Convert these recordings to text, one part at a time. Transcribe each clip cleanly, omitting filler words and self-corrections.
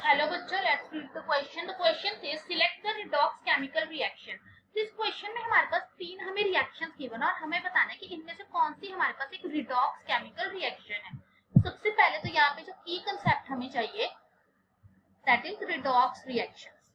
Hello बच्चों, let's read the question. The question says select the redox chemical reaction. तो इस question में हमारे पास तीन हमें रिएक्शंस गिवन और हमें बताना है कि इनमें से कौन सी हमारे पास एक रिडॉक्स केमिकल रिएक्शन है। सबसे पहले तो यहाँ पे जो की कंसेप्ट हमें चाहिए दैट इज रिडॉक्स रिएक्शंस।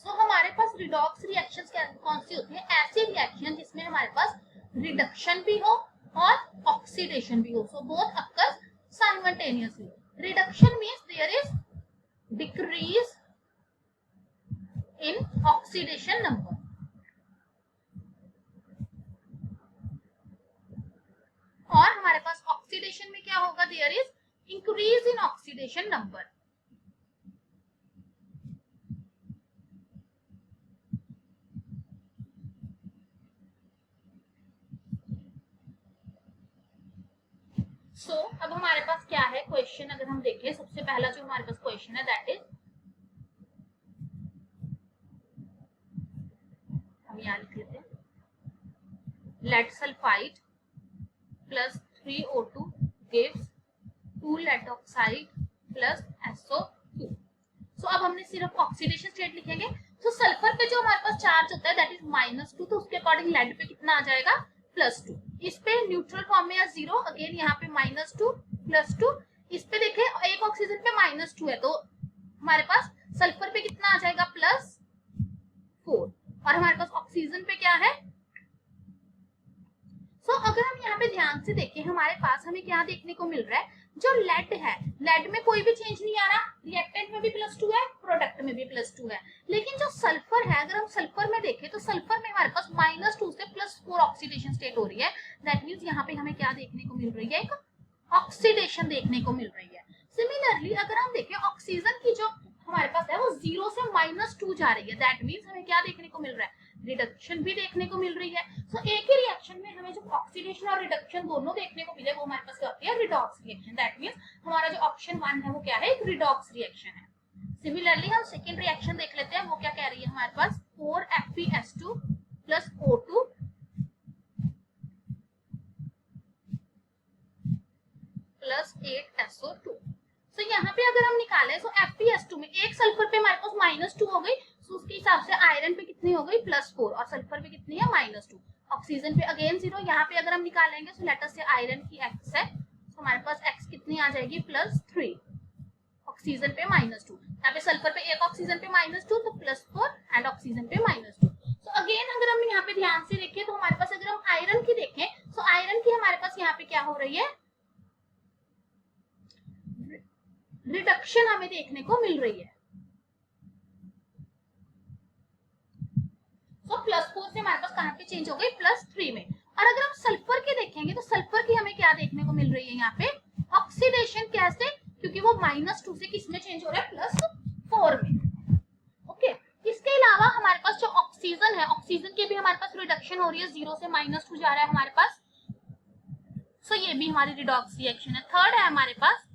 सो हमारे पास रिडॉक्स रिएक्शंस कौन सी होती है? ऐसी रिएक्शन जिसमें हमारे पास रिडक्शन भी हो और ऑक्सीडेशन भी हो। So both occurs simultaneously. Reduction means there is decrease in oxidation number. और हमारे पास ऑक्सीडेशन में क्या होगा? There is increase in oxidation number. सो अब हमारे पास क्या है क्वेश्चन? अगर हम देखें, सबसे पहला जो हमारे पास क्वेश्चन है दैट इज, हम यहाँ लिख लेते हैं, lead sulphide plus 3O2 gives 2 lead oxide plus SO2। So अब हमने सिर्फ ऑक्सीडेशन स्टेट लिखेंगे। तो सल्फर पे जो हमारे पास चार्ज होता है दैट इज -2, तो उसके अकॉर्डिंग लेड पे कितना आ जाएगा? +2। इस पे न्यूट्रल फॉर्म में या 0, अगेन यहाँ पे -2 +2। इस पे देखें एक ऑक्सीजन पे -2 है, तो हमारे पास सल्फर पे कितना आ जाएगा? +4। और हमारे पास ऑक्सीजन पे क्या है? सो अगर हम यहाँ पे ध्यान से देखें, हमारे पास हमें क्या देखने को मिल रहा है? जो लेड है, लेड में कोई भी चेंज नहीं आ रहा, रिएक्टेंट में भी +2 है, प्रोडक्ट में भी +2 है। लेकिन जो सल्फर है, अगर हम सल्फर में देखें तो सल्फर में हमारे पास -2 से +4 ऑक्सीडेशन स्टेट हो रही है। दैट मींस यहाँ पे हमें क्या देखने को मिल रही है? एक ऑक्सीडेशन देखने को मिल रही है। सिमिलरली अगर हम देखें, ऑक्सीजन की जो हमारे पास है वो 0 से -2 जा रही है। दैट मींस हमें क्या देखने को मिल रहा है? रिडक्शन भी देखने को मिल रही है। सो एक ही रिएक्शन में हमें जो ऑक्सीडेशन और रिडक्शन दोनों देखने को मिले वो हमारे पास क्या होती है? Redox reaction. दैट मींस हमारा जो ऑप्शन 1 है वो क्या है? एक रिडॉक्स रिएक्शन है। सिमिलरली हम सेकेंड रिएक्शन देख लेते हैं, वो क्या कह रही है हमारे पास? 4FeS2 plus O2 plus 8SO2। तो यहाँ पे अगर हम निकालें तो FeS2 में एक सल्फर पे हमारे पास -2 हो गई, तो उसके हिसाब से आयरन पे कितनी हो गई? +4। और सल्फर पे कितनी है? -2। ऑक्सीजन पे अगेन 0। यहाँ पे अगर हम निकालेंगे तो लेटर से आयरन की x है, तो हमारे पास x कितनी आ जाएगी? +3। ऑक्सीजन पे -2। यहाँ पे सल्फर पे एक ऑक्सीजन पे -2, तो +4 एंड ऑक्सीजन पे -2। तो अगेन अगर हम यहाँ पे ध्यान से देखें तो हमारे पास, अगर हम आयरन की देखें तो आयरन की हमारे पास यहाँ पे क्या हो रही है? रिडक्शन हमें देखने को मिल रही है। तो +4 से हमारे पास कहां पे चेंज हो गई? +3 में। और अगर हम सल्फर के देखेंगे तो सल्फर की हमें क्या देखने को मिल रही है यहाँ पे? ऑक्सीडेशन। कैसे? क्योंकि वो -2 से किस में चेंज हो रहा है? +4 में। ओके। इसके अलावा हमारे पास जो ऑक्सीजन है, ऑक्सीजन की भी हमारे पास रिडक्शन हो रही है, 0 से -2 जा रहा है हमारे पास। सो ये भी हमारी रिडॉक्स रिएक्शन है। थर्ड है हमारे पास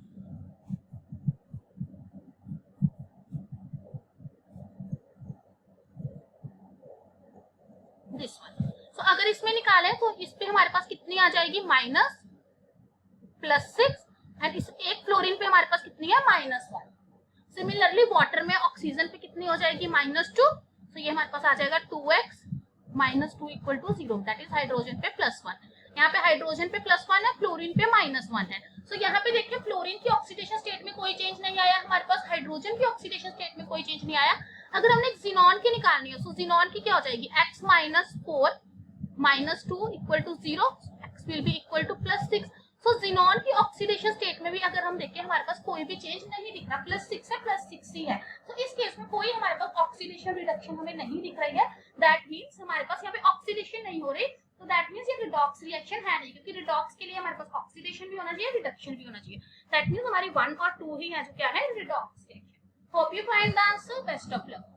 दिस वन। सो अगर इसमें निकाले तो इस पे हमारे पास कितनी आ जाएगी? -+6 एंड इस एक फ्लोरीन पे हमारे पास कितनी है? -1। सिमिलरली वाटर में ऑक्सीजन पे कितनी हो जाएगी? -2। तो ये हमारे पास आ जाएगा 2x -2 = 0। दैट इज हाइड्रोजन पे +1। यहाँ पे हाइड्रोजन पे +1 है, फ्लोरीन पे -1 है। सो यहाँ पे देखिए फ्लोरीन की ऑक्सीडेशन स्टेट में कोई चेंज नहीं आया, हमारे पास हाइड्रोजन की ऑक्सीडेशन स्टेट में कोई चेंज नहीं आया। अगर हमने जीनॉन की निकालनी है, सो जीनॉन की क्या हो जाएगी? x -4 -2 = 0, x will be equal to +6। So xenon की ऑक्सीडेशन स्टेट में भी अगर हम देखें हमारे पास कोई भी चेंज नहीं दिख रहा, +6 है, +6 ही है। तो इस केस में कोई हमारे पास ऑक्सीडेशन रिडक्शन हमें नहीं दिख रही है। दैट मींस हमारे पास यहाँ पे ऑक्सीडेशन नहीं हो रही, तो दैट मींस ये रिडॉक्स रिएक्शन है नहीं, क्योंकि रिडॉक्स के लिए हमारे पास ऑक्सीडेशन भी होना चाहिए, रिडक्शन भी होना चाहिए। दैट मींस हमारी 1 और 2 ही है जो क्या है? Redox reaction. Hope you find the answer. Best of luck.